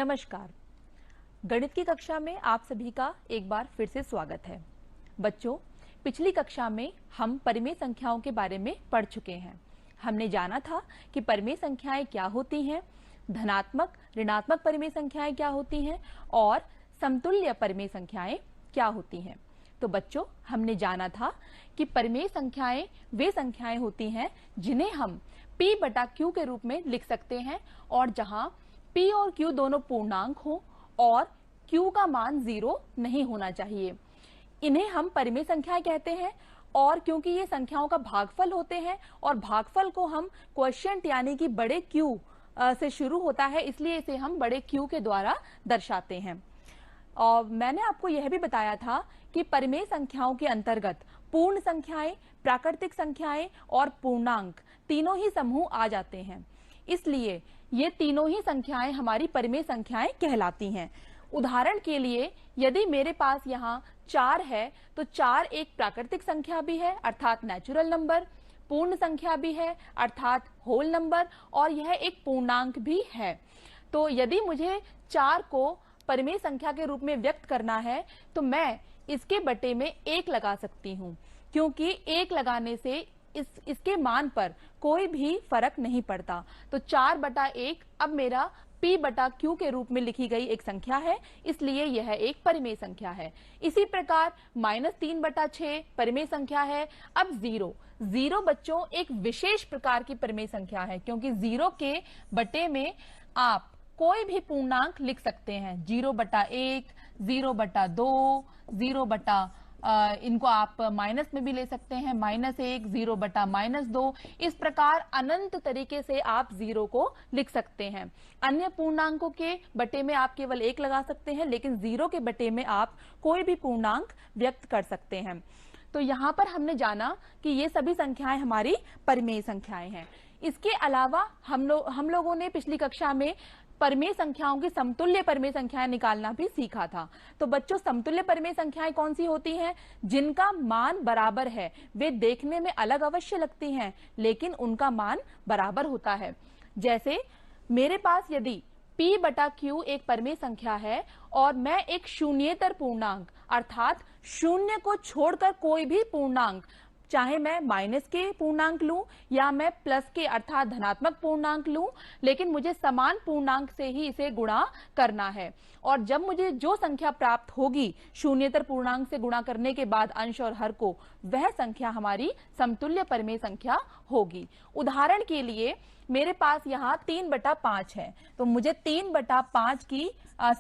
नमस्कार। गणित की कक्षा में आप सभी का एक बार फिर से स्वागत है। बच्चों, पिछली कक्षा में हम परिमेय संख्याओं के बारे में पढ़ चुके हैं। हमने जाना था कि परिमेय संख्याएं क्या होती हैं, धनात्मक ऋणात्मक परिमेय संख्याएं क्या होती हैं और समतुल्य परिमेय संख्याएं क्या होती हैं। तो बच्चों, हमने जाना था कि परिमेय संख्याएं वे संख्याएं होती हैं जिन्हें हम p बटा q के रूप में लिख सकते हैं और जहां p और q दोनों पूर्णांक हो और q का मान 0 नहीं होना चाहिए। इन्हें हम परिमेय संख्याएं कहते हैं और क्योंकि ये संख्याओं का भागफल होते हैं और भागफल को हम क्वोशिएंट यानी कि बड़े Q से शुरू होता है, इसलिए इसे हम बड़े Q के द्वारा दर्शाते हैं। और मैंने आपको यह भी बताया था कि परिमेय संख्याओं के अंतर्गत पूर्ण संख्याएं, प्राकृतिक संख्याएं और पूर्णांक तीनों ही समूह आ जाते हैं। इसलिए ये तीनों ही संख्याएं हमारी परिमेय संख्याएं कहलाती हैं। उदाहरण के लिए यदि मेरे पास यहाँ 4 है तो 4 एक प्राकृतिक संख्या भी है अर्थात नेचुरल नंबर, पूर्ण संख्या भी है अर्थात होल नंबर और यह एक पूर्णांक भी है। तो यदि मुझे 4 को परिमेय संख्या के रूप में व्यक्त करना है तो मैं इसके बटे में 1 लगा सकती हूँ, क्योंकि 1 लगाने से इसके मान पर कोई भी फर्क नहीं पड़ता। तो 4/1 अब मेरा p बटा q के रूप में लिखी गई एक संख्या है, इसलिए यह एक परिमेय संख्या है। इसी प्रकार -3/6 परिमेय संख्या है। अब 0 बच्चों एक विशेष प्रकार की परिमेय संख्या है, क्योंकि 0 के बटे में आप कोई भी पूर्णांक लिख सकते हैं। 0/1, 0/2, 0 इनको आप माइनस में भी ले सकते हैं, -1, 0/-2। इस प्रकार अनंत तरीके से आप 0 को लिख सकते हैं। अन्य पूर्णांकों के बटे में आप केवल 1 लगा सकते हैं, लेकिन 0 के बटे में आप कोई भी पूर्णांक व्यक्त कर सकते हैं। तो यहाँ पर हमने जाना कि ये सभी संख्याएं हमारी परिमेय संख्याएं हैं। इसके अलावा हम लोगों ने पिछली कक्षा में परिमेय संख्याओं की समतुल्य परिमेय संख्याएं निकालना भी सीखा था। तो बच्चों, समतुल्य परिमेय संख्याएं कौन सी होती हैं? जिनका मान बराबर है। वे देखने में अलग अवश्य लगती हैं, लेकिन उनका मान बराबर होता है। जैसे मेरे पास यदि p बटा q एक परिमेय संख्या है और मैं एक शून्येतर पूर्णांक अर्थात शून्य को छोड़कर कोई भी पूर्णांक, चाहे मैं माइनस के पूर्णांक लूं या मैं प्लस के अर्थात धनात्मक पूर्णांक लूं, लेकिन मुझे समान पूर्णांक से ही इसे गुणा करना है। और जब मुझे जो संख्या प्राप्त होगी शून्येतर पूर्णांक से गुणा करने के बाद अंश और हर को, वह संख्या हमारी समतुल्य परिमेय संख्या होगी। उदाहरण के लिए मेरे पास यहाँ 3/5 है, तो मुझे 3/5 की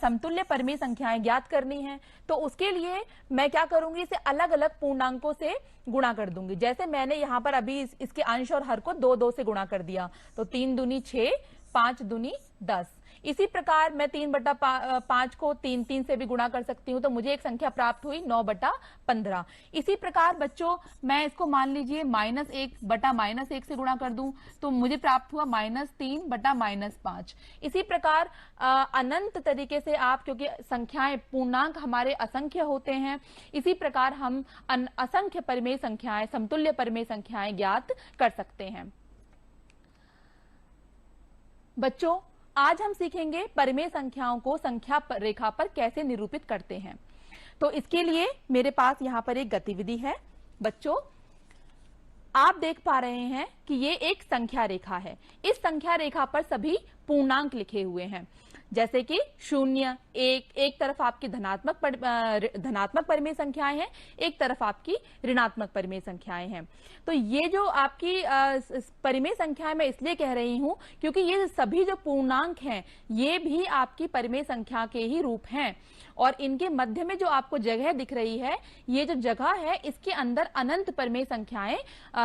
समतुल्य परिमेय संख्याएं ज्ञात करनी है। तो उसके लिए मैं क्या करूंगी, इसे अलग अलग पूर्णांकों से गुणा कर दूंगी। जैसे मैंने यहाँ पर अभी इसके अंश और हर को 2 से गुणा कर दिया, तो 3 दूनी 6, 5 दूनी 10। इसी प्रकार मैं 3/5 को 3 से भी गुणा कर सकती हूँ, तो मुझे एक संख्या प्राप्त हुई 9/15। इसी प्रकार बच्चों, मैं इसको मान लीजिए -1/-1 से गुणा कर दूं, तो मुझे प्राप्त हुआ -3/-5। इसी प्रकार अनंत तरीके से आप, क्योंकि संख्याएं पूर्णांक हमारे असंख्य होते हैं, इसी प्रकार हम असंख्य परिमेय संख्याएं, समतुल्य परिमेय संख्याएं ज्ञात कर सकते हैं। बच्चों, आज हम सीखेंगे परिमेय संख्याओं को संख्या रेखा पर कैसे निरूपित करते हैं। तो इसके लिए मेरे पास यहाँ पर एक गतिविधि है। बच्चों, आप देख पा रहे हैं कि ये एक संख्या रेखा है। इस संख्या रेखा पर सभी पूर्णांक लिखे हुए हैं, जैसे कि 0, 1, एक तरफ आपकी धनात्मक परिमेय संख्याएं हैं, एक तरफ आपकी ऋणात्मक परिमेय संख्याएं हैं। तो ये जो आपकी परिमेय संख्याएं मैं इसलिए कह रही हूं क्योंकि ये सभी जो पूर्णांक हैं ये भी आपकी परिमेय संख्या के ही रूप हैं, और इनके मध्य में जो आपको जगह दिख रही है, ये जो जगह है इसके अंदर अनंत परिमेय संख्याएं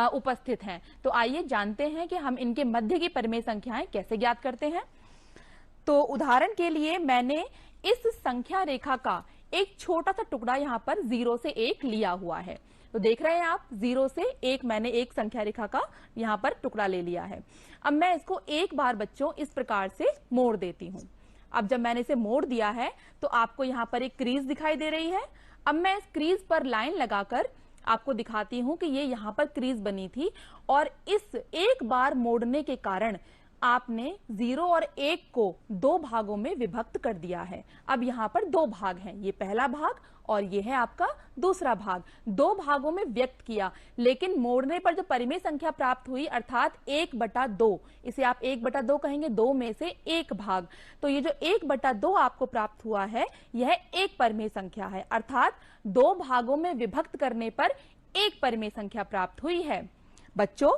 उपस्थित हैं। तो आइए जानते हैं कि हम इनके मध्य की परिमेय संख्याएं कैसे ज्ञात करते हैं। तो उदाहरण के लिए मैंने इस संख्या रेखा का एक छोटा सा टुकड़ा यहाँ पर 0 से 1 लिया हुआ है। तो देख रहे हैं आप, 0 से 1 मैंने एक संख्या रेखा का यहाँ पर टुकड़ा ले लिया है। अब मैं इसको एक बार बच्चों इस प्रकार से मोड़ देती हूँ। अब जब मैंने इसे मोड़ दिया है तो आपको यहाँ पर एक क्रीज दिखाई दे रही है। अब मैं इस क्रीज पर लाइन लगाकर आपको दिखाती हूं कि ये यहाँ पर क्रीज बनी थी, और इस एक बार मोड़ने के कारण आपने 0 और 1 को 2 भागों में विभक्त कर दिया है। अब यहाँ पर 2 भाग हैं, ये पहला भाग और ये है आपका दूसरा भाग। 2 भागों में व्यक्त किया, लेकिन मोड़ने पर जो परिमेय संख्या प्राप्त हुई अर्थात 1/2, इसे आप 1/2 कहेंगे, 2 में से 1 भाग। तो ये जो 1/2 आपको प्राप्त हुआ है यह एक परिमेय संख्या है, अर्थात 2 भागों में विभक्त करने पर एक परिमेय संख्या प्राप्त हुई है। बच्चों,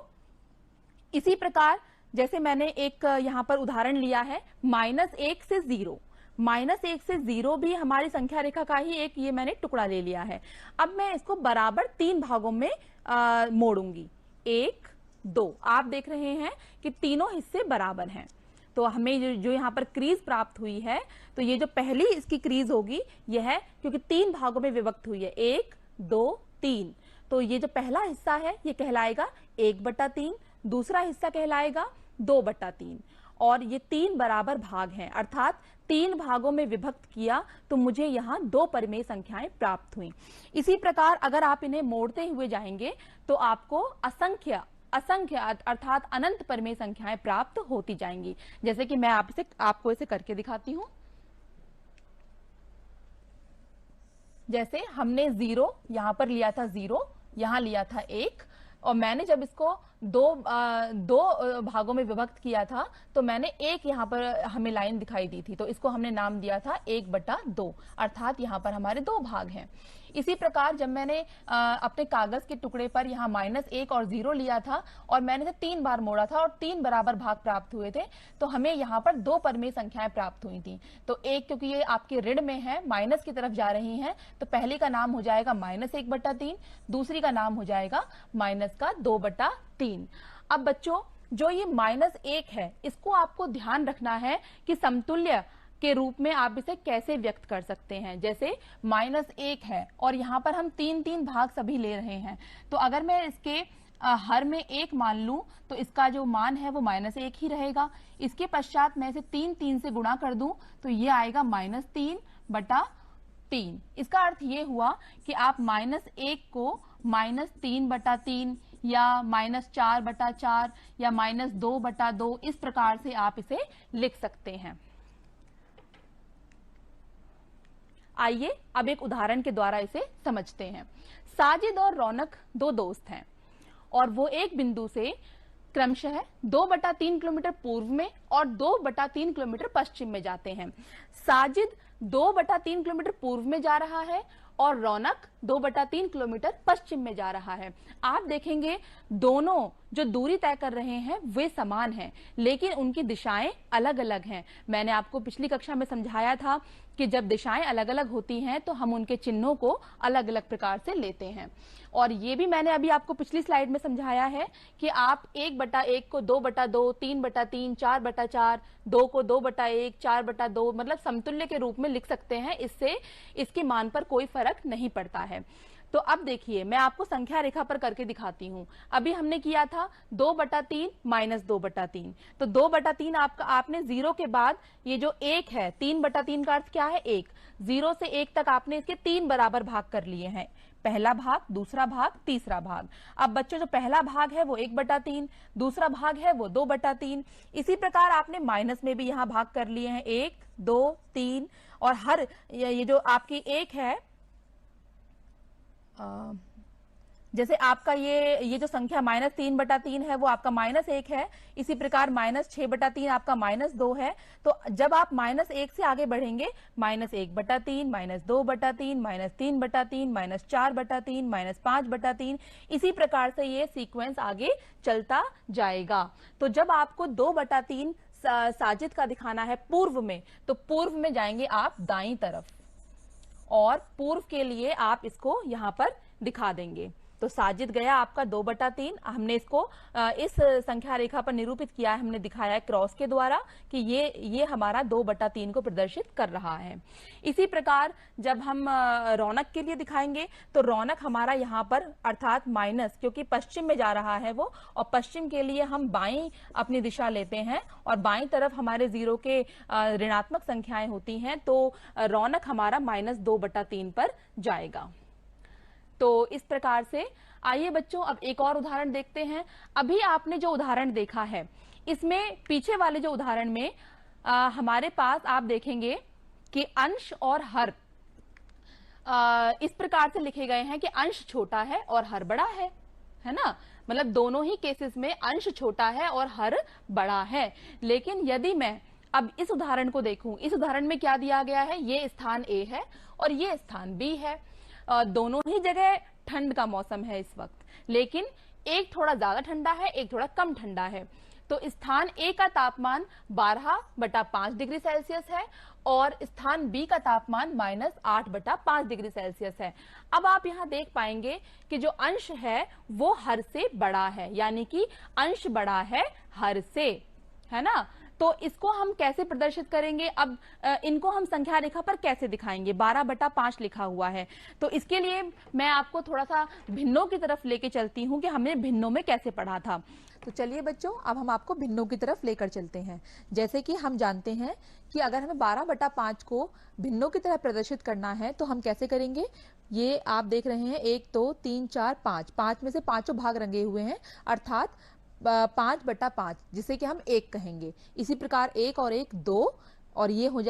इसी प्रकार जैसे मैंने एक यहां पर उदाहरण लिया है -1 से 0, -1 से 0 भी हमारी संख्या रेखा का ही एक ये मैंने टुकड़ा ले लिया है। अब मैं इसको बराबर 3 भागों में मोड़ूंगी, 1, 2। आप देख रहे हैं कि तीनों हिस्से बराबर हैं, तो हमें जो यहाँ पर क्रीज प्राप्त हुई है, तो ये जो पहली इसकी क्रीज होगी यह है, क्योंकि 3 भागों में विभक्त हुई है, 1, 2, 3। तो ये जो पहला हिस्सा है ये कहलाएगा 1/3, दूसरा हिस्सा कहलाएगा 2/3, और ये 3 बराबर भाग हैं, अर्थात 3 भागों में विभक्त किया तो मुझे यहाँ 2 परिमेय संख्याएं प्राप्त हुई। इसी प्रकार अगर आप इन्हें मोड़ते हुए जाएंगे तो आपको असंख्य अर्थात अनंत परिमेय संख्याएं प्राप्त होती जाएंगी। जैसे कि मैं आपको इसे करके दिखाती हूं। जैसे हमने 0 यहां पर लिया था, 0 यहां लिया था 1, और मैंने जब इसको दो भागों में विभक्त किया था तो मैंने एक यहाँ पर हमें लाइन दिखाई दी थी, तो इसको हमने नाम दिया था 1/2, अर्थात यहाँ पर हमारे 2 भाग हैं। इसी प्रकार जब मैंने अपने कागज के टुकड़े पर यहाँ -1 और 0 लिया था और मैंने इसे 3 बार मोड़ा था और 3 बराबर भाग प्राप्त हुए थे, तो हमें यहाँ पर 2 परिमेय संख्याएं प्राप्त हुई थी। तो एक, क्योंकि ये आपके ऋण में है, माइनस की तरफ जा रही हैं, तो पहली का नाम हो जाएगा -1/3, दूसरी का नाम हो जाएगा -2/3। अब बच्चों, जो ये -1 है इसको आपको ध्यान रखना है कि समतुल्य के रूप में आप इसे कैसे व्यक्त कर सकते हैं। जैसे -1 है और यहाँ पर हम 3 भाग सभी ले रहे हैं, तो अगर मैं इसके हर में 1 मान लूं तो इसका जो मान है वो -1 ही रहेगा। इसके पश्चात मैं इसे 3 से गुणा कर दूं तो ये आएगा -3/3। इसका अर्थ ये हुआ कि आप -1 को -3/3 या -4/4 या -2/2 इस प्रकार से आप इसे लिख सकते हैं। आइए अब एक उदाहरण के द्वारा इसे समझते हैं। साजिद और रौनक 2 दोस्त हैं और वो एक बिंदु से क्रमशः 2/3 किलोमीटर पूर्व में और 2/3 किलोमीटर पश्चिम में जाते हैं। साजिद 2/3 किलोमीटर पूर्व में जा रहा है और रौनक 2/3 किलोमीटर पश्चिम में जा रहा है। आप देखेंगे दोनों जो दूरी तय कर रहे हैं वे समान हैं, लेकिन उनकी दिशाएं अलग अलग हैं। मैंने आपको पिछली कक्षा में समझाया था कि जब दिशाएं अलग अलग होती हैं तो हम उनके चिन्हों को अलग अलग प्रकार से लेते हैं। और ये भी मैंने अभी आपको पिछली स्लाइड में समझाया है कि आप 1/1 को 2/2, 3/3, 4/4, 2 को 2/1, 4/2 मतलब समतुल्य के रूप में लिख सकते हैं। इससे इसके मान पर कोई फर्क नहीं पड़ता है। तो अब देखिए, मैं आपको संख्या रेखा पर करके दिखाती हूं। अभी हमने किया था 2/3 -2/3, तो 2/3 आपने 0 के बाद ये जो 1 है, 3/3 का अर्थ क्या है? 1। 0 से 1 तक आपने इसके 3 बराबर भाग कर लिए हैं, पहला भाग, दूसरा भाग, तीसरा भाग। अब बच्चों, जो पहला भाग है वो 1/3, दूसरा भाग है वो 2/3। इसी प्रकार आपने माइनस में भी यहाँ भाग कर लिए हैं, 1, 2, 3, और हर ये जो आपकी 1 है, जैसे आपका ये जो संख्या -3/3 है वो आपका -1 है। इसी प्रकार -6/3 आपका -2 है। तो जब आप -1 से आगे बढ़ेंगे, -1/3, -2/3, -3/3, -4/3, -5/3, इसी प्रकार से ये सीक्वेंस आगे चलता जाएगा। तो जब आपको 2/3 साजिद का दिखाना है पूर्व में, तो पूर्व में जाएंगे आप दाईं तरफ और पूर्व के लिए आप इसको यहां पर दिखा देंगे। तो साजिद गया आपका 2/3। हमने इसको इस संख्या रेखा पर निरूपित किया है, हमने दिखाया है क्रॉस के द्वारा कि ये हमारा 2/3 को प्रदर्शित कर रहा है। इसी प्रकार जब हम रौनक के लिए दिखाएंगे तो रौनक हमारा यहाँ पर अर्थात माइनस, क्योंकि पश्चिम में जा रहा है वो, और पश्चिम के लिए हम बाईं अपनी दिशा लेते हैं और बाईं तरफ हमारे 0 के ऋणात्मक संख्याएं होती हैं, तो रौनक हमारा -2/3 पर जाएगा। तो इस प्रकार से आइए बच्चों अब एक और उदाहरण देखते हैं। अभी आपने जो उदाहरण देखा है इसमें पीछे वाले जो उदाहरण में हमारे पास आप देखेंगे कि अंश और हर इस प्रकार से लिखे गए हैं कि अंश छोटा है और हर बड़ा है ना। मतलब दोनों ही केसेस में अंश छोटा है और हर बड़ा है। लेकिन यदि मैं अब इस उदाहरण को देखूं, इस उदाहरण में क्या दिया गया है, ये स्थान A है और ये स्थान B है। दोनों ही जगह ठंड का मौसम है इस वक्त, लेकिन एक थोड़ा ज्यादा ठंडा है, एक थोड़ा कम ठंडा है। तो स्थान A का तापमान 12/5 डिग्री सेल्सियस है और स्थान B का तापमान -8/5 डिग्री सेल्सियस है। अब आप यहां देख पाएंगे कि जो अंश है वो हर से बड़ा है, यानी कि अंश बड़ा है हर से, है ना। तो इसको हम कैसे प्रदर्शित करेंगे? अब इनको हम संख्या रेखा पर कैसे दिखाएंगे? 12/5 लिखा हुआ है, तो इसके लिए मैं आपको थोड़ा सा भिन्नों की तरफ लेके चलती हूं कि हमने भिन्नों में कैसे पढ़ा था। तो चलिए बच्चों, अब हम आपको भिन्नों की तरफ लेकर चलते हैं। जैसे कि हम जानते हैं कि अगर हमें 12/5 को भिन्नों की तरफ प्रदर्शित करना है तो हम कैसे करेंगे? ये आप देख रहे हैं 1 2 3 4 5, 5 में से पांचों भाग रंगे हुए हैं, अर्थात 5/5, जिसे कि हम 1 कहेंगे। इसी प्रकार 1 और 1 2, और ये हो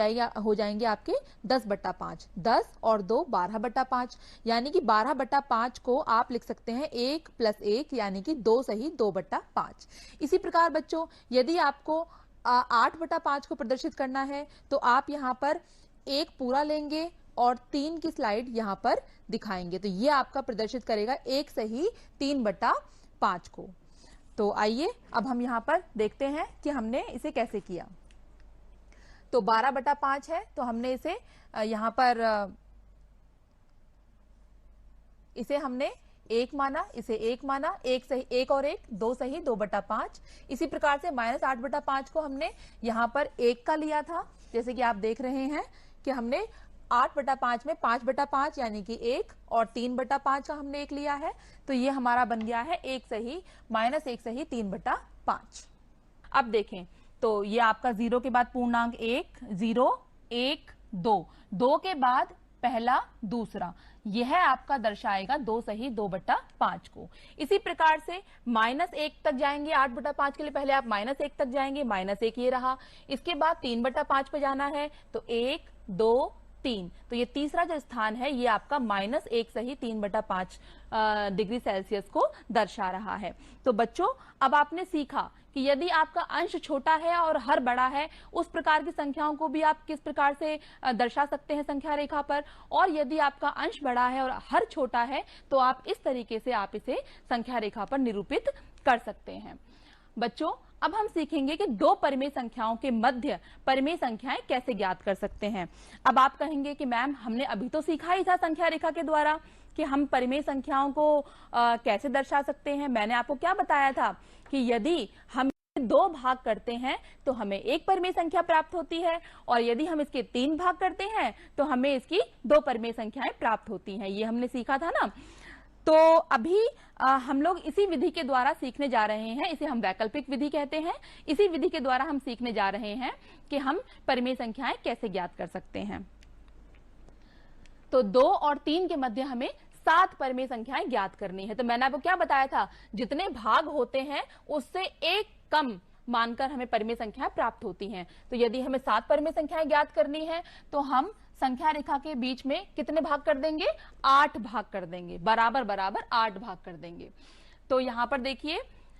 जाएंगे आपके 10/5। 10 और 2 12/5, यानी कि 12/5 को आप लिख सकते हैं 1 + 1 यानी कि 2 सही 2/5। इसी प्रकार बच्चों, यदि आपको 8/5 को प्रदर्शित करना है तो आप यहाँ पर 1 पूरा लेंगे और 3 की स्लाइड यहाँ पर दिखाएंगे, तो ये आपका प्रदर्शित करेगा 1 सही 3/5 को। तो आइए अब हम यहाँ पर देखते हैं कि हमने इसे कैसे किया। तो 12/5 है, तो हमने इसे यहाँ पर इसे हमने 1 माना, इसे 1 माना, 1 सही 1 और 1 2 सही 2/5। इसी प्रकार से -8/5 को हमने यहाँ पर 1 का लिया था, जैसे कि आप देख रहे हैं कि हमने 8/5 में 5/5 यानी कि 1 और 3/5 का हमने 1 लिया है, तो ये हमारा बन गया है 1 सही -1 सही 3/5। अब देखें, तो ये आपका 0 के बाद पूर्णांक 1 0 1 2, 2 के बाद पहला दूसरा, यह आपका दर्शाएगा 2 सही 2/5 को। इसी प्रकार से -1 तक जाएंगे, 8/5 के लिए पहले आप -1 तक जाएंगे, -1 ये रहा। इसके बाद 3/5 पे जाना है, तो 1 2 3, तो ये तीसरा जो स्थान है ये आपका -1 सही 3/5 डिग्री सेल्सियस को दर्शा रहा है। तो बच्चों, अब आपने सीखा कि यदि आपका अंश छोटा है और हर बड़ा है, उस प्रकार की संख्याओं को भी आप किस प्रकार से दर्शा सकते हैं संख्या रेखा पर, और यदि आपका अंश बड़ा है और हर छोटा है तो आप इस तरीके से आप इसे संख्या रेखा पर निरूपित कर सकते हैं। बच्चों, अब हम सीखेंगे कि दो परिमेय संख्याओं के मध्य परिमेय संख्याएं कैसे ज्ञात कर सकते हैं। अब आप कहेंगे कि मैम, हमने अभी तो सीखा ही था संख्या रेखा के द्वारा कि हम परिमेय संख्याओं को कैसे दर्शा सकते हैं। मैंने आपको क्या बताया था कि यदि हम 2 भाग करते हैं तो हमें 1 परिमेय संख्या प्राप्त होती है, और यदि हम इसके 3 भाग करते हैं तो हमें इसकी 2 परिमेय संख्याएं प्राप्त होती हैं। ये हमने सीखा था ना। तो अभी हम लोग इसी विधि के द्वारा सीखने जा रहे हैं, इसे हम वैकल्पिक विधि कहते हैं। इसी विधि के द्वारा हम सीखने जा रहे हैं कि हम परिमेय संख्याएं कैसे ज्ञात कर सकते हैं। तो 2 और 3 के मध्य हमें 7 परिमेय संख्याएं ज्ञात करनी है। तो मैंने आपको क्या बताया था, जितने भाग होते हैं उससे 1 कम मानकर हमें परिमेय संख्याएं प्राप्त होती हैं। तो यदि हमें 7 परिमेय संख्याएं ज्ञात करनी है तो हम संख्या रेखा के बीच में कितने भाग कर देंगे? 8 भाग कर देंगे, बराबर बराबर 8 भाग कर देंगे। तो यहां पर देखिए,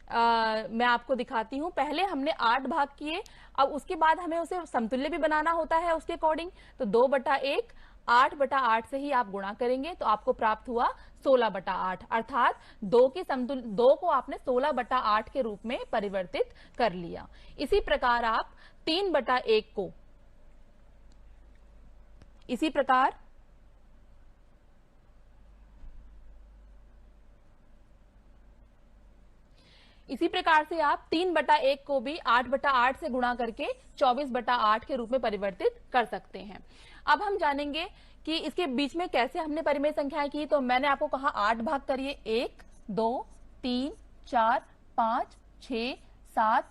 मैं आपको दिखाती हूं। पहले हमने 8 भाग किए, अब उसके बाद हमें उसे समतुल्य भी बनाना होता है उसके अकॉर्डिंग। तो 2/1 8/8 से ही आप गुणा करेंगे तो आपको प्राप्त हुआ 16/8, अर्थात 2 के समतुल्य 2 को आपने 16/8 के रूप में परिवर्तित कर लिया। इसी प्रकार आप 3/1 को, इसी प्रकार से आप 3/1 को भी 8/8 से गुणा करके 24/8 के रूप में परिवर्तित कर सकते हैं। अब हम जानेंगे कि इसके बीच में कैसे हमने परिमेय संख्याएं की। तो मैंने आपको कहा 8 भाग करिए, 1 2 3 4 5 6 7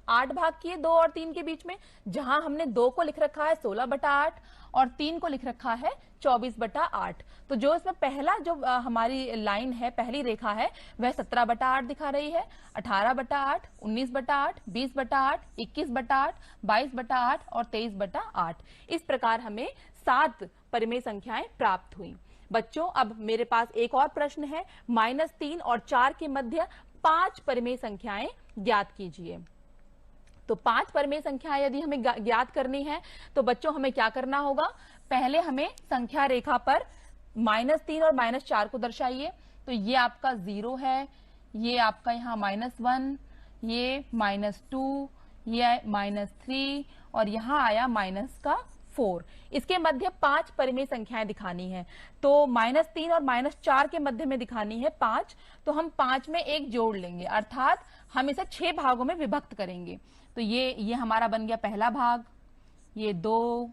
8 भाग किए 2 और 3 के बीच में। जहां हमने 2 को लिख रखा है 16/8 और 3 को लिख रखा है 24/8। तो जो इसमें पहला जो हमारी लाइन है, पहली रेखा है, वह 17/8 दिखा रही है, 18/8, 19/8, 20/8, 21/8, 22/8 और 23/8। इस प्रकार हमें 7 परिमेय संख्याएं प्राप्त हुई। बच्चों, अब मेरे पास एक और प्रश्न है। -3 और 4 के मध्य 5 परिमेय संख्याएं ज्ञात कीजिए। तो 5 परिमेय संख्याएं यदि हमें ज्ञात करनी है तो बच्चों हमें क्या करना होगा? पहले हमें संख्या रेखा पर -3 और -4 को दर्शाइए। तो ये आपका 0 है, ये आपका यहाँ -1, ये -2, ये -3 और यहाँ आया -4। इसके मध्य 5 परिमेय संख्याएं दिखानी है। तो -3 और -4 के मध्य में दिखानी है 5। तो हम 5 में 1 जोड़ लेंगे, अर्थात हम इसे 6 भागों में विभक्त करेंगे। तो ये हमारा बन गया पहला भाग, ये 2,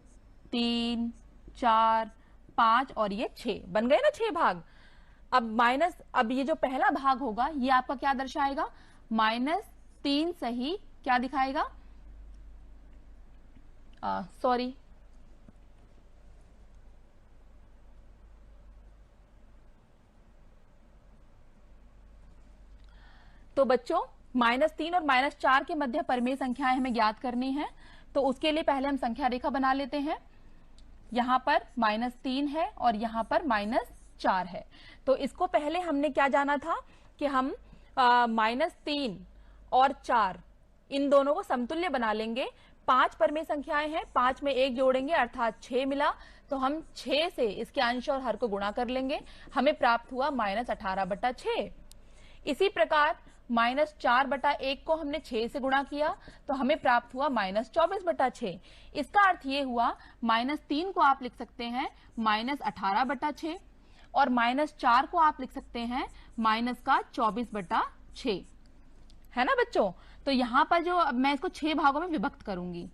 3, 4, 5 और ये 6 बन गए ना 6 भाग। अब ये जो पहला भाग होगा ये आपका क्या दर्शाएगा? -3 सही क्या दिखाएगा? सॉरी, तो बच्चों -3 और -4 के मध्य परिमेय संख्याएं हमें ज्ञात करनी है। तो उसके लिए पहले हम संख्या रेखा बना लेते हैं। यहाँ पर -3 है और यहाँ पर -4 है। तो इसको पहले हमने क्या जाना था कि हम -3 और 4 इन दोनों को समतुल्य बना लेंगे। 5 परिमेय संख्याएं हैं, 5 में 1 जोड़ेंगे अर्थात 6 मिला। तो हम 6 से इसके अंश और हर को गुणा कर लेंगे, हमें प्राप्त हुआ -18/6। इसी प्रकार -4/1 को हमने 6 से गुणा किया तो हमें प्राप्त हुआ -24/6। इसका अर्थ ये हुआ -3 को आप लिख सकते हैं -18/6 और -4 को आप लिख सकते हैं -24/6, है ना बच्चों? तो यहाँ पर जो मैं इसको 6 भागों में विभक्त करूंगी।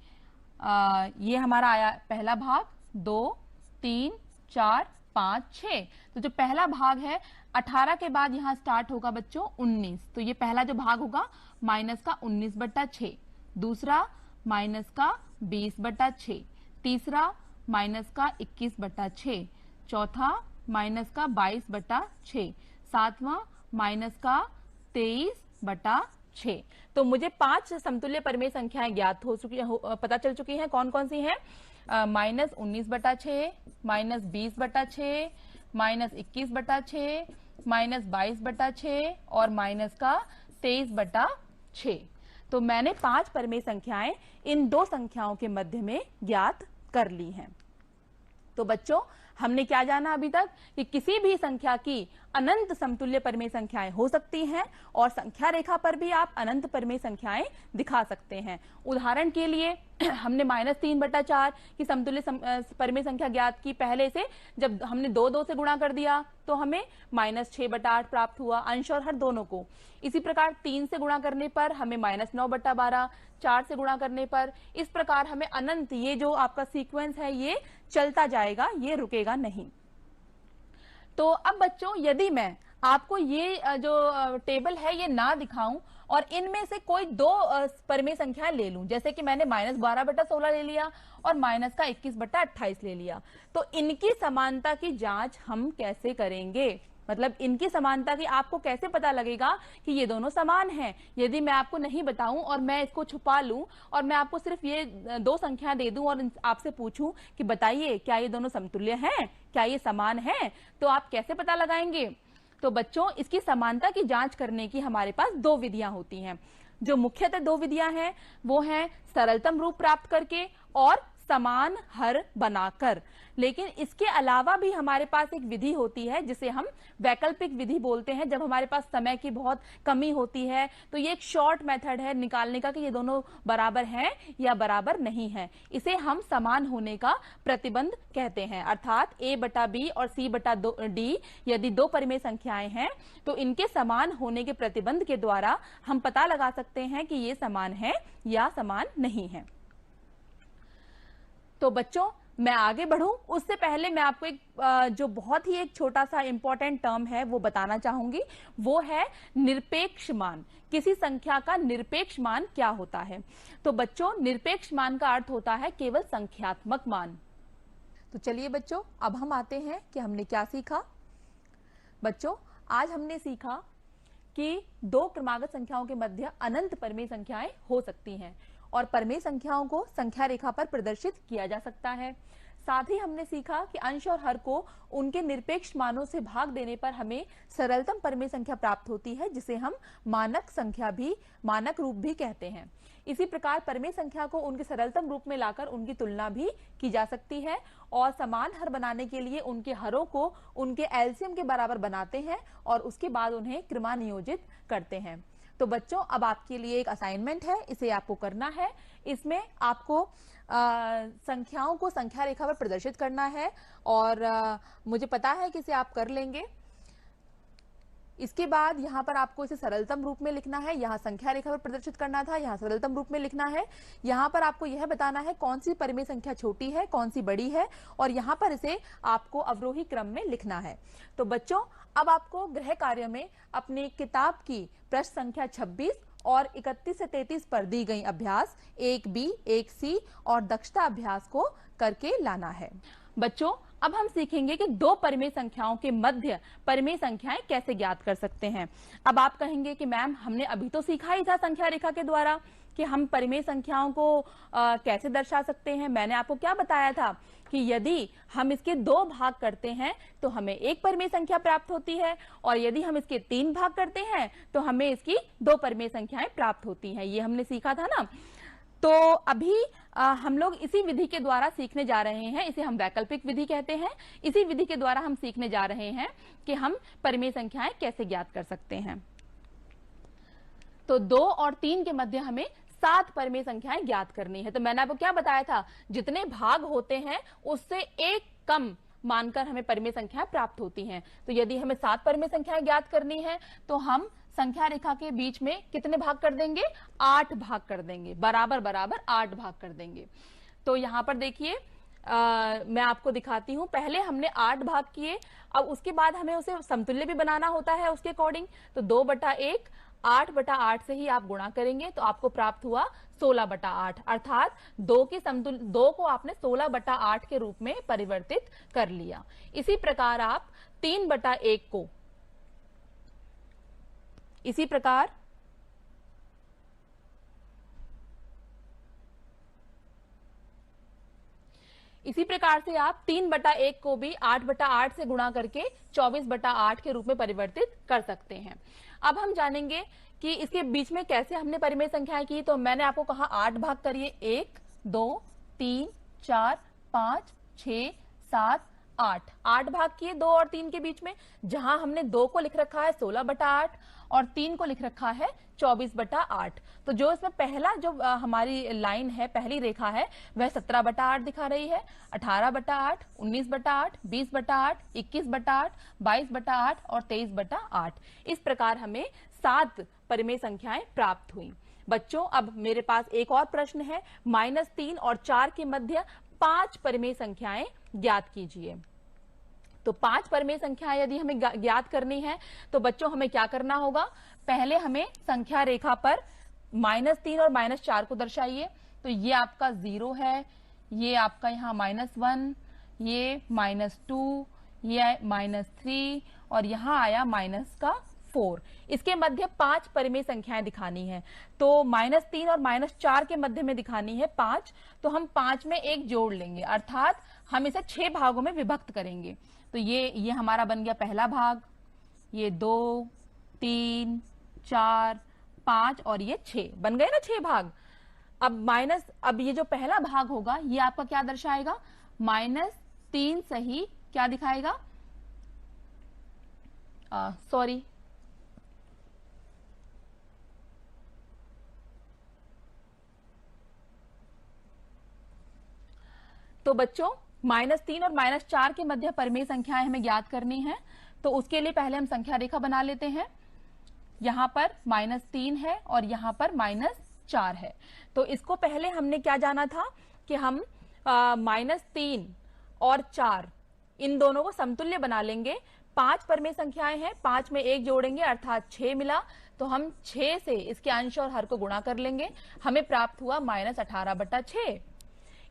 ये हमारा आया पहला भाग, 2, 3, 4, 5, 6। तो जो पहला भाग है 18 के बाद यहां स्टार्ट होगा बच्चों 19। तो ये पहला जो भाग होगा -19/6, दूसरा -20/6, तीसरा -21/6, चौथा -22/6, सातवां -23/6। तो मुझे 5 समतुल्य परिमेय संख्याएं ज्ञात हो चुकी पता चल चुकी हैं। कौन कौन सी हैं? -19/6, -20/6, -21/6, -22/6 और -23/6। तो मैंने 5 परिमेय संख्याएं इन 2 संख्याओं के मध्य में ज्ञात कर ली हैं। तो बच्चों हमने क्या जाना अभी तक कि किसी भी संख्या की अनंत समतुल्य परिमेय संख्याएं हो सकती हैं और संख्या रेखा पर भी आप अनंत परिमेय संख्याएं दिखा सकते हैं। उदाहरण के लिए हमने -3/4 की समतुल्य परिमेय संख्या ज्ञात की पहले से। जब हमने 2 से गुणा कर दिया तो हमें -6/8 प्राप्त हुआ, अंश और हर दोनों को। इसी प्रकार 3 से गुणा करने पर हमें -9/12, 4 से गुणा करने पर। इस प्रकार हमें अनंत, ये जो आपका सीक्वेंस है ये चलता जाएगा, ये रुकेगा नहीं। तो अब बच्चों यदि मैं आपको ये जो टेबल है ये ना दिखाऊं और इनमें से कोई 2 परिमेय संख्याएं ले लूं, जैसे कि मैंने -12/16 ले लिया और -21/28 ले लिया, तो इनकी समानता की जांच हम कैसे करेंगे? मतलब इनकी समानता की आपको कैसे पता लगेगा कि ये दोनों समान हैं? यदि मैं आपको नहीं बताऊं और मैं इसको छुपा लूं और मैं आपको सिर्फ ये 2 संख्या दे दूं और आपसे पूछूं कि बताइए क्या ये दोनों समतुल्य हैं, क्या ये समान हैं, तो आप कैसे पता लगाएंगे? तो बच्चों इसकी समानता की जांच करने की हमारे पास 2 विधियां होती हैं। जो मुख्यतः 2 विधियां हैं वो हैं सरलतम रूप प्राप्त करके और समान हर बनाकर। लेकिन इसके अलावा भी हमारे पास एक विधि होती है जिसे हम वैकल्पिक विधि बोलते हैं। जब हमारे पास समय की बहुत कमी होती है तो ये एक शॉर्ट मेथड है निकालने का कि ये दोनों बराबर हैं या बराबर नहीं है। इसे हम समान होने का प्रतिबंध कहते हैं, अर्थात a/b और c/d यदि 2 परिमेय संख्याएं हैं तो इनके समान होने के प्रतिबंध के द्वारा हम पता लगा सकते हैं कि ये समान है या समान नहीं है। तो बच्चों मैं आगे बढ़ूं उससे पहले मैं आपको एक जो बहुत ही एक छोटा सा इंपॉर्टेंट टर्म है वो बताना चाहूंगी, वो है निरपेक्ष मान। किसी संख्या का निरपेक्ष मान क्या होता है? तो बच्चों निरपेक्ष मान का अर्थ होता है केवल संख्यात्मक मान। तो चलिए बच्चों, अब हम आते हैं कि हमने क्या सीखा। बच्चों, आज हमने सीखा कि दो क्रमागत संख्याओं के मध्य अनंत परिमेय संख्याएं हो सकती हैं और परिमेय संख्याओं को संख्या रेखा पर प्रदर्शित किया जा सकता है। साथ ही हमने सीखा कि अंश और हर को उनके निरपेक्ष मानों से भाग देने पर हमें सरलतम परिमेय संख्या प्राप्त होती है, जिसे हम मानक रूप भी कहते हैं। इसी प्रकार परिमेय संख्या को उनके सरलतम रूप में लाकर उनकी तुलना भी की जा सकती है और समान हर बनाने के लिए उनके हरों को उनके एलसीएम के बराबर बनाते हैं और उसके बाद उन्हें क्रमानियोजित करते हैं। तो बच्चों, अब आपके लिए एक असाइनमेंट है, इसे आपको करना है। इसमें आपको संख्याओं को संख्या रेखा पर प्रदर्शित करना है और मुझे पता है कि इसे आप कर लेंगे। इसके बाद यहाँ पर आपको इसे सरलतम रूप में लिखना है। यहाँ संख्या रेखा पर प्रदर्शित करना था, यहाँ सरलतम रूप में लिखना है। यहाँ पर आपको यह बताना है कौन सी परिमेय संख्या छोटी है, कौन सी बड़ी है, और यहाँ पर इसे आपको अवरोही क्रम में लिखना है। तो बच्चों, अब आपको गृह कार्य में अपनी किताब की पृष्ठ संख्या 26 और 31 से 33 पर दी गई अभ्यास 1B, 1C और दक्षता अभ्यास को करके लाना है। बच्चों, अब हम सीखेंगे कि दो परिमेय संख्याओं के मध्य परिमेय संख्याएं कैसे ज्ञात कर सकते हैं। अब आप कहेंगे कि मैम, हमने अभी तो सीखा ही था संख्या रेखा के द्वारा कि हम परिमेय संख्याओं को कैसे दर्शा सकते हैं। मैंने आपको क्या बताया था कि यदि हम इसके 2 भाग करते हैं तो हमें एक परिमेय संख्या प्राप्त होती है और यदि हम इसके 3 भाग करते हैं तो हमें इसकी 2 परिमेय संख्याएं प्राप्त होती हैं। ये हमने सीखा था ना। तो अभी हम लोग इसी विधि के द्वारा सीखने जा रहे हैं, इसे हम वैकल्पिक विधि कहते हैं। इसी विधि के द्वारा हम सीखने जा रहे हैं कि हम परिमेय संख्याएं कैसे ज्ञात कर सकते हैं। तो 2 और 3 के मध्य हमें 7 परिमेय संख्याएं ज्ञात करनी है। तो मैंने आपको क्या बताया था, जितने भाग होते हैं उससे एक कम मानकर हमें परिमेय संख्याएं प्राप्त होती हैं। तो यदि हमें 7 परिमेय संख्याएं ज्ञात करनी है तो हम संख्या रेखा के बीच में कितने भाग कर देंगे, 8 भाग कर देंगे, बराबर बराबर 8 भाग कर देंगे। तो यहां पर देखिए, मैं आपको दिखाती हूं। पहले हमने 8 भाग किए, अब उसके बाद हमें उसे समतुल्य भी बनाना होता है उसके अकॉर्डिंग। तो 2/1 8/8 से ही आप गुणा करेंगे तो आपको प्राप्त हुआ 16/8, अर्थात 2 के समतुल्य 2 को आपने 16/8 के रूप में परिवर्तित कर लिया। इसी प्रकार आप 3/1 को, इसी प्रकार से आप 3/1 को भी 8/8 से गुणा करके 24/8 के रूप में परिवर्तित कर सकते हैं। अब हम जानेंगे कि इसके बीच में कैसे हमने परिमेय संख्याएं की। तो मैंने आपको कहा 8 भाग करिए, 1 2 3 4 5 6 7 8 भाग किए 2 और 3 के बीच में। जहां हमने 2 को लिख रखा है 16/8 और 3 को लिख रखा है 24/8। तो जो इसमें पहला जो हमारी लाइन है, पहली रेखा है, वह 17/8 दिखा रही है, 18/8, 19/8, 20/8, 21/8, 22/8 और 23/8। इस प्रकार हमें 7 परिमेय संख्याएं प्राप्त हुई। बच्चों, अब मेरे पास एक और प्रश्न है। -3 और 4 के मध्य 5 परिमेय संख्याएं ज्ञात कीजिए। तो 5 परिमेय संख्या यदि हमें ज्ञात करनी है तो बच्चों हमें क्या करना होगा, पहले हमें संख्या रेखा पर -3 और -4 को दर्शाइए। तो ये आपका 0 है, ये आपका यहाँ -1, ये -2, ये -3 और यहाँ आया -4। इसके मध्य 5 परिमेय संख्याएं दिखानी है। तो -3 और -4 के मध्य में दिखानी है 5। तो हम 5 में 1 जोड़ लेंगे, अर्थात हम इसे 6 भागों में विभक्त करेंगे। तो ये हमारा बन गया पहला भाग, ये 2 3 4 5 और ये 6 बन गए ना 6 भाग। अब ये जो पहला भाग होगा ये आपका क्या दर्शाएगा, -3 सही क्या दिखाएगा, सॉरी, तो बच्चों -3 और -4 के मध्य परिमेय संख्याएं हमें ज्ञात करनी है। तो उसके लिए पहले हम संख्या रेखा बना लेते हैं। यहां पर -3 है और यहां पर -4 है। तो इसको पहले हमने क्या जाना था कि हम -3 और 4 इन दोनों को समतुल्य बना लेंगे। 5 परिमेय संख्याएं हैं, 5 में 1 जोड़ेंगे अर्थात 6 मिला। तो हम 6 से इसके अंश और हर को गुणा कर लेंगे, हमें प्राप्त हुआ -18/6।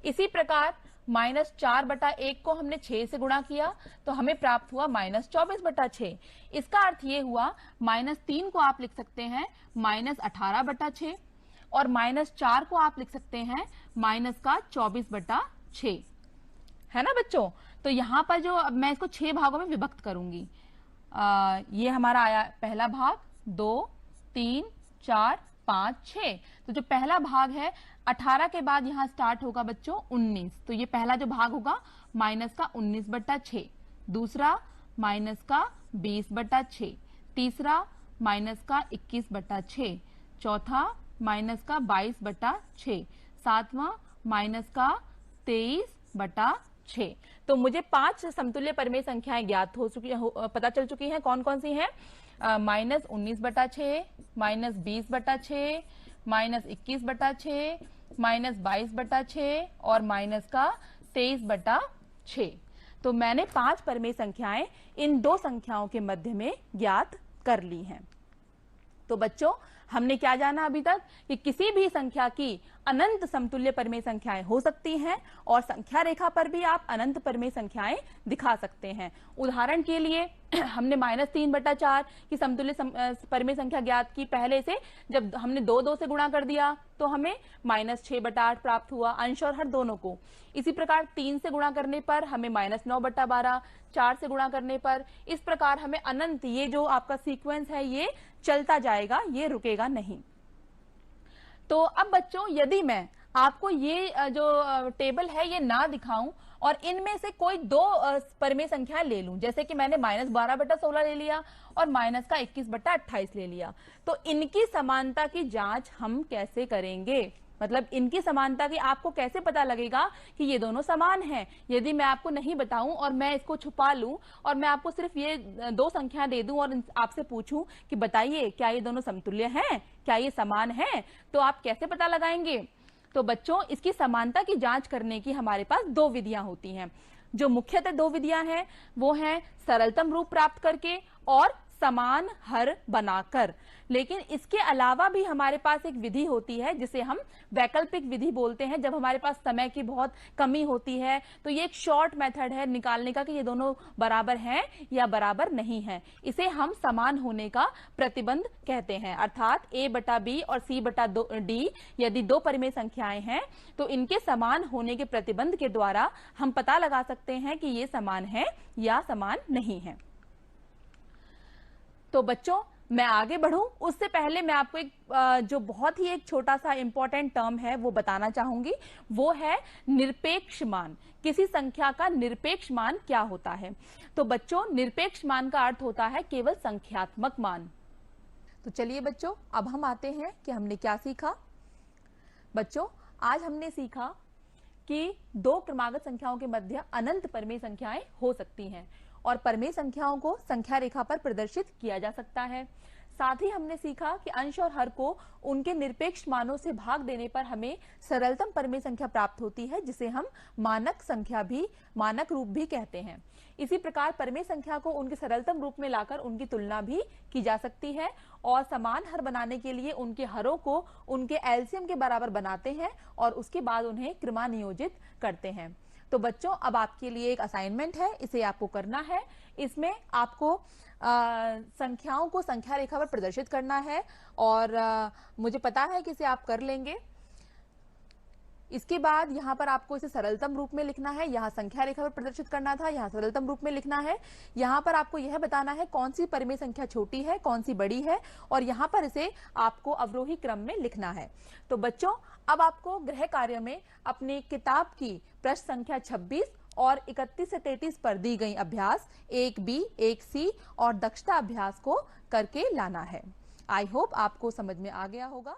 इसी प्रकार -4/1 को हमने 6 से गुणा किया तो हमें प्राप्त हुआ -24/6। इसका अर्थ ये हुआ -3 को आप लिख सकते हैं -18/6 और -4 को आप लिख सकते हैं -24/6, है ना बच्चों। तो यहाँ पर जो अब मैं इसको 6 भागों में विभक्त करूंगी। ये हमारा आया पहला भाग, 2, 3, 4, 5, 6। तो जो पहला भाग है 18 के बाद यहाँ स्टार्ट होगा बच्चों 19, तो ये पहला जो भाग होगा -19/6, दूसरा -20/6, तीसरा -21/6, चौथा -22/6, सातवां -23/6। तो मुझे 5 समतुल्य परिमेय संख्याएं ज्ञात हो चुकी पता चल चुकी हैं। कौन कौन सी हैं? -19/6, -20/6, -21/6, -22/6 और -23/6। तो मैंने 5 परिमेय संख्याएं इन 2 संख्याओं के मध्य में ज्ञात कर ली हैं। तो बच्चों हमने क्या जाना अभी तक कि किसी भी संख्या की अनंत समतुल्य परिमेय संख्याएं हो सकती हैं और संख्या रेखा पर भी आप अनंत परिमेय संख्याएं दिखा सकते हैं। उदाहरण के लिए हमने -3/4 की समतुल्य परिमेय संख्या ज्ञात की पहले से। जब हमने 2 से गुणा कर दिया तो हमें -6/8 प्राप्त हुआ, अंश और हर दोनों को। इसी प्रकार 3 से गुणा करने पर हमें -9/12, 4 से गुणा करने पर, इस प्रकार हमें अनंत, ये जो आपका सीक्वेंस है ये चलता जाएगा, ये रुकेगा नहीं। तो अब बच्चों यदि मैं आपको ये जो टेबल है ये ना दिखाऊं और इनमें से कोई 2 परिमेय संख्या ले लूं, जैसे कि मैंने -12/16 ले लिया और -21/28 ले लिया, तो इनकी समानता की जांच हम कैसे करेंगे? मतलब इनकी समानता की आपको कैसे पता लगेगा कि ये दोनों समान हैं? यदि मैं आपको नहीं बताऊं और मैं इसको छुपा लूं और मैं आपको सिर्फ ये 2 संख्या दे दूं और आपसे पूछूं कि बताइए क्या ये दोनों समतुल्य हैं, क्या ये समान हैं, तो आप कैसे पता लगाएंगे? तो बच्चों इसकी समानता की जांच करने की हमारे पास 2 विधियां होती हैं। जो मुख्यतः 2 विधियां हैं वो हैं सरलतम रूप प्राप्त करके और समान हर बनाकर। लेकिन इसके अलावा भी हमारे पास एक विधि होती है जिसे हम वैकल्पिक विधि बोलते हैं। जब हमारे पास समय की बहुत कमी होती है तो ये एक शॉर्ट मेथड है निकालने का कि ये दोनों बराबर हैं या बराबर नहीं हैं। इसे हम समान होने का प्रतिबंध कहते हैं। अर्थात a/b और c/d यदि 2 परिमेय संख्याएं हैं तो इनके समान होने के प्रतिबंध के द्वारा हम पता लगा सकते हैं कि ये समान है या समान नहीं है। तो बच्चों मैं आगे बढ़ूं उससे पहले मैं आपको एक जो बहुत ही एक छोटा सा इंपॉर्टेंट टर्म है वो बताना चाहूंगी, वो है निरपेक्ष मान। किसी संख्या का निरपेक्ष मान क्या होता है? तो बच्चों निरपेक्ष मान का अर्थ होता है केवल संख्यात्मक मान। तो चलिए बच्चों अब हम आते हैं कि हमने क्या सीखा। बच्चों आज हमने सीखा कि 2 क्रमागत संख्याओं के मध्य अनंत परिमेय संख्याएं हो सकती हैं और परिमेय संख्याओं को संख्या रेखा पर प्रदर्शित किया जा सकता है। साथ ही हमने सीखा कि अंश और हर को उनके निरपेक्ष मानों से भाग देने पर हमें सरलतम परिमेय संख्या प्राप्त होती है जिसे हम मानक रूप भी कहते हैं। इसी प्रकार परिमेय संख्या को उनके सरलतम रूप में लाकर उनकी तुलना भी की जा सकती है और समान हर बनाने के लिए उनके हरों को उनके एलसीएम के बराबर बनाते हैं और उसके बाद उन्हें क्रमानियोजित करते हैं। तो बच्चों अब आपके लिए एक असाइनमेंट है, इसे आपको करना है। इसमें आपको संख्याओं को संख्या रेखा पर प्रदर्शित करना है और मुझे पता है कि इसे आप कर लेंगे। इसके बाद यहाँ पर आपको इसे सरलतम रूप में लिखना है। यहाँ संख्या रेखा पर प्रदर्शित करना था, यहाँ सरलतम रूप में लिखना है। यहाँ पर आपको यह बताना है कौन सी परिमेय संख्या छोटी है, कौन सी बड़ी है और यहाँ पर इसे आपको अवरोही क्रम में लिखना है। तो बच्चों अब आपको गृह कार्य में अपनी किताब की प्रश्न संख्या 26 और 31 से 33 पर दी गई अभ्यास 1B, 1C और दक्षता अभ्यास को करके लाना है। आई होप आपको समझ में आ गया होगा।